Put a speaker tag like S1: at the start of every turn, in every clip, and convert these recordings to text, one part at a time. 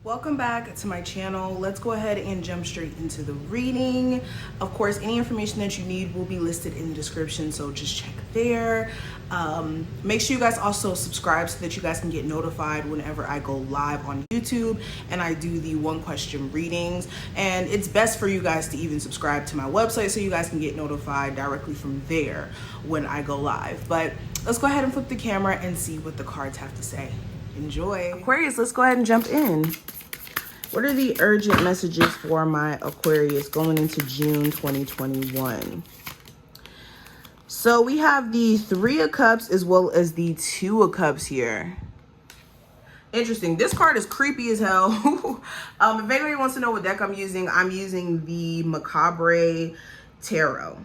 S1: Welcome back to my channel. Let's go ahead and jump straight into the reading. Of course, any information that you need will be listed in the description, so just check there. Make sure you guys also subscribe so that you guys can get notified whenever I go live on YouTube and I do the one question readings. And it's best for you guys to even subscribe to my website so you guys can get notified directly from there when I go live. But let's go ahead and flip the camera and see what the cards have to say. Enjoy. Aquarius, let's go ahead and jump in. What are the urgent messages for my Aquarius going into June 2021? So we have the Three of Cups as well as the Two of Cups here. Interesting. This card is creepy as hell. If anybody wants to know what deck I'm using the Macabre Tarot.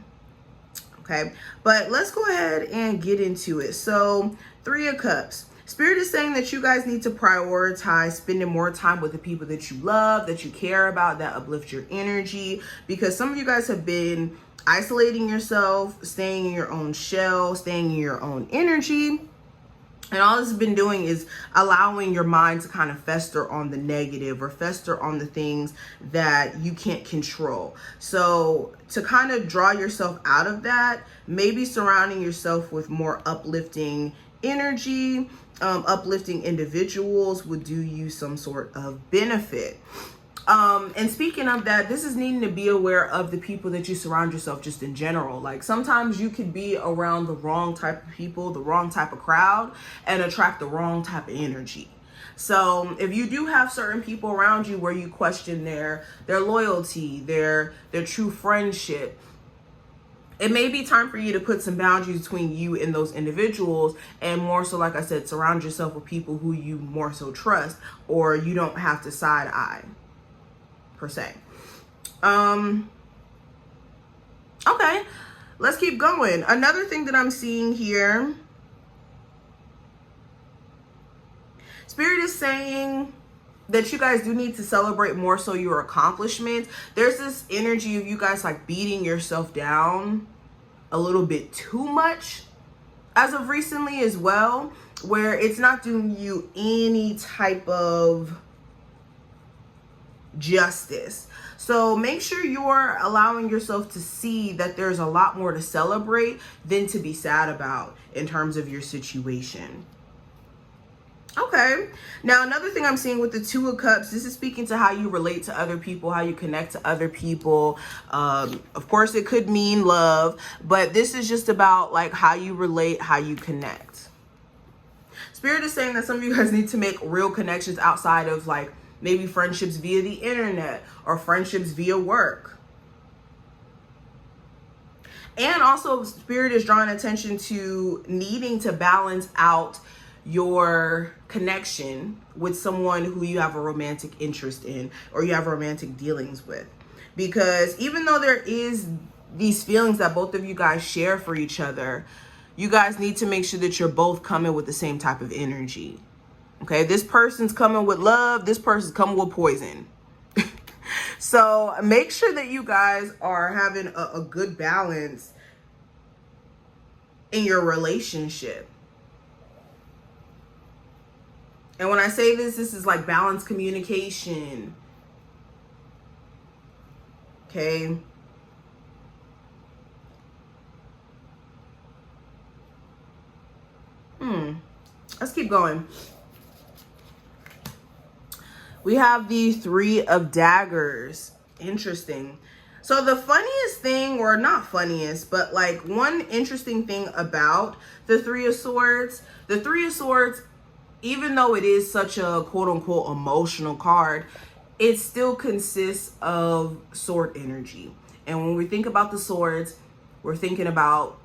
S1: Okay, but let's go ahead and get into it. So Three of Cups. Spirit is saying that you guys need to prioritize spending more time with the people that you love, that you care about, that uplift your energy, because some of you guys have been isolating yourself, staying in your own shell, staying in your own energy. And all this has been doing is allowing your mind to kind of fester on the negative or fester on the things that you can't control. So to kind of draw yourself out of that, maybe surrounding yourself with more uplifting energy, uplifting individuals would do you some sort of benefit. And speaking of that, this is needing to be aware of the people that you surround yourself just in general. Like sometimes you could be around the wrong type of people, the wrong type of crowd, and attract the wrong type of energy. So if you do have certain people around you where you question their loyalty, their true friendship, it may be time for you to put some boundaries between you and those individuals, and more so, like I said, surround yourself with people who you more so trust, or you don't have to side eye per se. Okay, let's keep going. Another thing that I'm seeing here, Spirit is saying that you guys do need to celebrate more so your accomplishments. There's this energy of you guys like beating yourself down a little bit too much as of recently as well, where it's not doing you any type of justice. So make sure you're allowing yourself to see that there's a lot more to celebrate than to be sad about in terms of your situation. Okay, now another thing I'm seeing with the Two of Cups, this is speaking to how you relate to other people, how you connect to other people. Of course, it could mean love, but this is just about like how you relate, how you connect. Spirit is saying that some of you guys need to make real connections outside of like maybe friendships via the internet or friendships via work. And also Spirit is drawing attention to needing to balance out your connection with someone who you have a romantic interest in or you have romantic dealings with, because even though there is these feelings that both of you guys share for each other, you guys need to make sure that you're both coming with the same type of energy. Okay, this person's coming with love, this person's coming with poison. So make sure that you guys are having a good balance in your relationship. And when I say this is like balanced communication. Okay. Let's keep going. We have the Three of Daggers. Interesting. So the funniest thing, or not funniest, but like one interesting thing about the Three of Swords, even though it is such a quote-unquote emotional card, it still consists of sword energy. And when we think about the swords, we're thinking about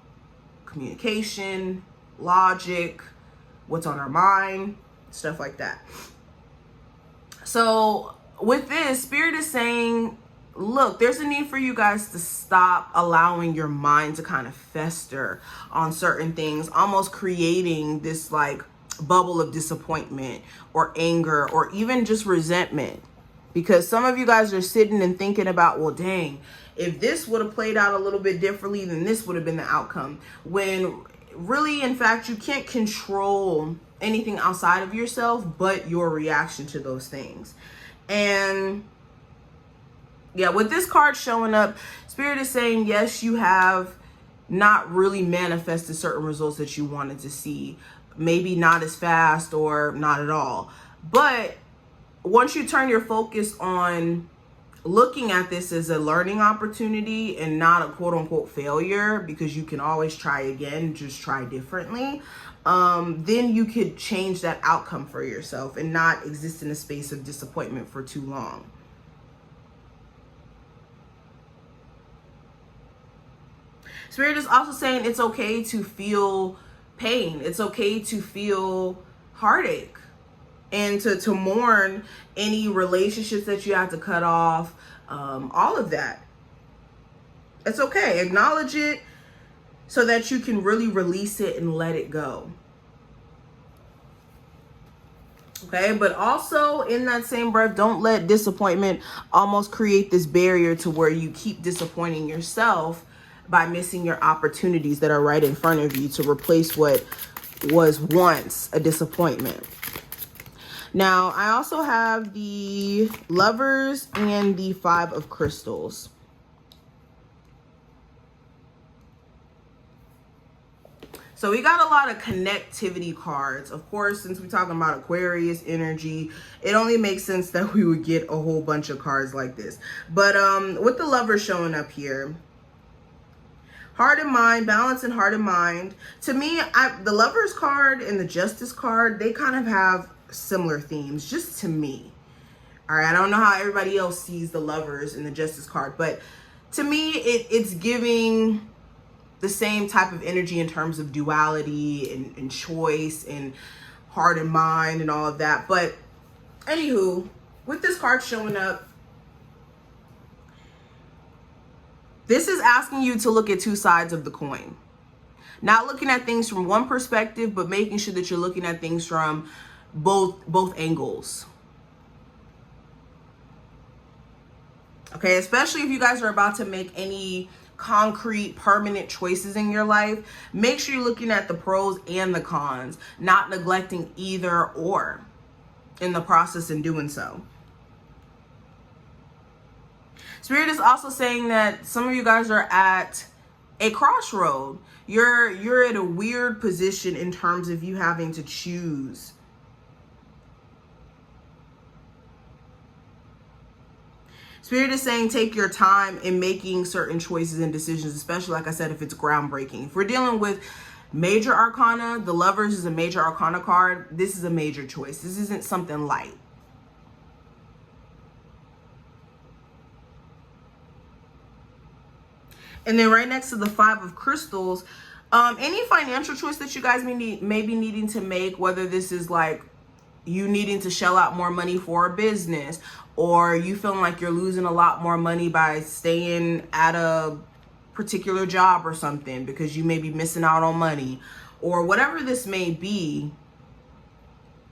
S1: communication, logic, what's on our mind, stuff like that. So with this, Spirit is saying, look, there's a need for you guys to stop allowing your mind to kind of fester on certain things, almost creating this like bubble of disappointment or anger or even just resentment, because some of you guys are sitting and thinking about, well, dang, if this would have played out a little bit differently, then this would have been the outcome, when really, in fact, you can't control anything outside of yourself but your reaction to those things. And yeah, with this card showing up, Spirit is saying, yes, you have not really manifested certain results that you wanted to see. Maybe not as fast or not at all. But once you turn your focus on looking at this as a learning opportunity and not a quote unquote failure, because you can always try again, just try differently, then you could change that outcome for yourself and not exist in a space of disappointment for too long. Spirit is also saying it's okay to feel pain. It's okay to feel heartache and to mourn any relationships that you have to cut off, all of that. It's okay. Acknowledge it so that you can really release it and let it go. Okay, but also in that same breath, don't let disappointment almost create this barrier to where you keep disappointing yourself by missing your opportunities that are right in front of you to replace what was once a disappointment. Now, I also have the Lovers and the Five of Crystals. So we got a lot of connectivity cards. Of course, since we're talking about Aquarius energy, it only makes sense that we would get a whole bunch of cards like this. But with the Lovers showing up here, heart and mind, balance and heart and mind. To me, the Lovers card and the Justice card, they kind of have similar themes, just to me. All right, I don't know how everybody else sees the Lovers and the Justice card, but to me, it's giving the same type of energy in terms of duality and choice and heart and mind and all of that. But anywho, with this card showing up, this is asking you to look at two sides of the coin. Not looking at things from one perspective, but making sure that you're looking at things from both angles. Okay, especially if you guys are about to make any concrete, permanent choices in your life, make sure you're looking at the pros and the cons, not neglecting either or in the process in doing so. Spirit is also saying that some of you guys are at a crossroad. You're at a weird position in terms of you having to choose. Spirit is saying take your time in making certain choices and decisions, especially, like I said, if it's groundbreaking. If we're dealing with major arcana, the Lovers is a major arcana card. This is a major choice. This isn't something light. And then right next to the Five of Crystals, any financial choice that you guys may be needing to make, whether this is like you needing to shell out more money for a business, or you feeling like you're losing a lot more money by staying at a particular job or something because you may be missing out on money, or whatever this may be,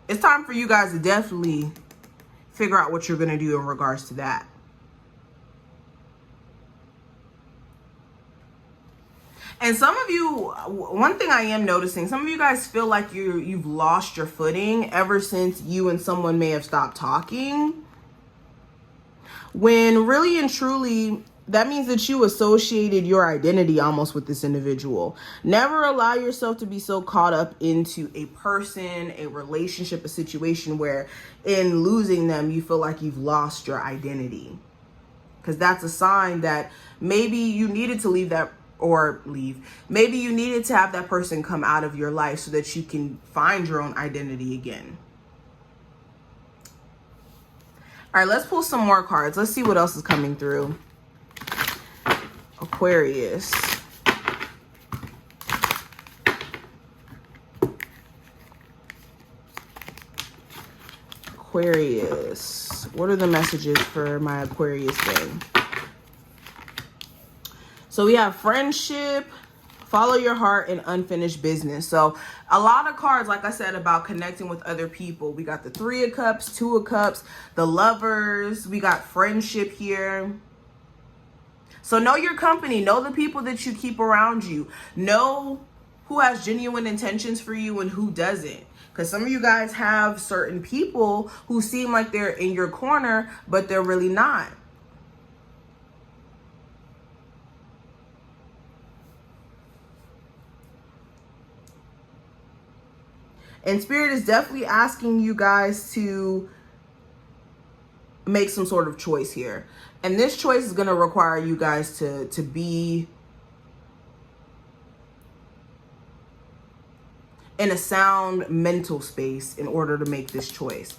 S1: it's time for you guys to definitely figure out what you're going to do in regards to that. And some of you, one thing I am noticing, some of you guys feel like you've lost your footing ever since you and someone may have stopped talking. When really and truly, that means that you associated your identity almost with this individual. Never allow yourself to be so caught up into a person, a relationship, a situation where in losing them, you feel like you've lost your identity. Because that's a sign that maybe you needed to leave that maybe you needed to have that person come out of your life so that you can find your own identity again. All right, let's pull some more cards. Let's see what else is coming through. Aquarius. Aquarius. What are the messages for my Aquarius thing? So we have friendship, follow your heart, and unfinished business. So a lot of cards, like I said, about connecting with other people. We got the Three of Cups, Two of Cups, the Lovers. We got friendship here. So know your company. Know the people that you keep around you. Know who has genuine intentions for you and who doesn't. Because some of you guys have certain people who seem like they're in your corner, but they're really not. And Spirit is definitely asking you guys to make some sort of choice here. And this choice is going to require you guys to be in a sound mental space in order to make this choice.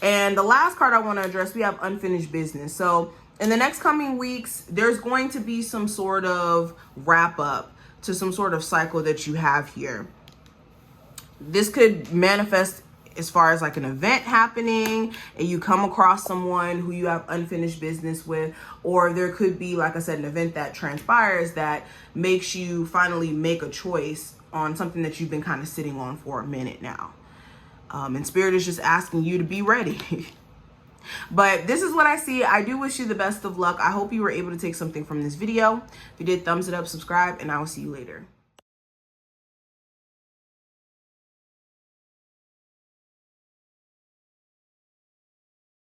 S1: And the last card I want to address, we have unfinished business. So in the next coming weeks, there's going to be some sort of wrap up to some sort of cycle that you have here. This could manifest as far as like an event happening and you come across someone who you have unfinished business with, or there could be, like I said, an event that transpires that makes you finally make a choice on something that you've been kind of sitting on for a minute now. And Spirit is just asking you to be ready. But this is what I see. I do wish you the best of luck. I hope you were able to take something from this video. If you did, thumbs it up, subscribe, and I will see you later.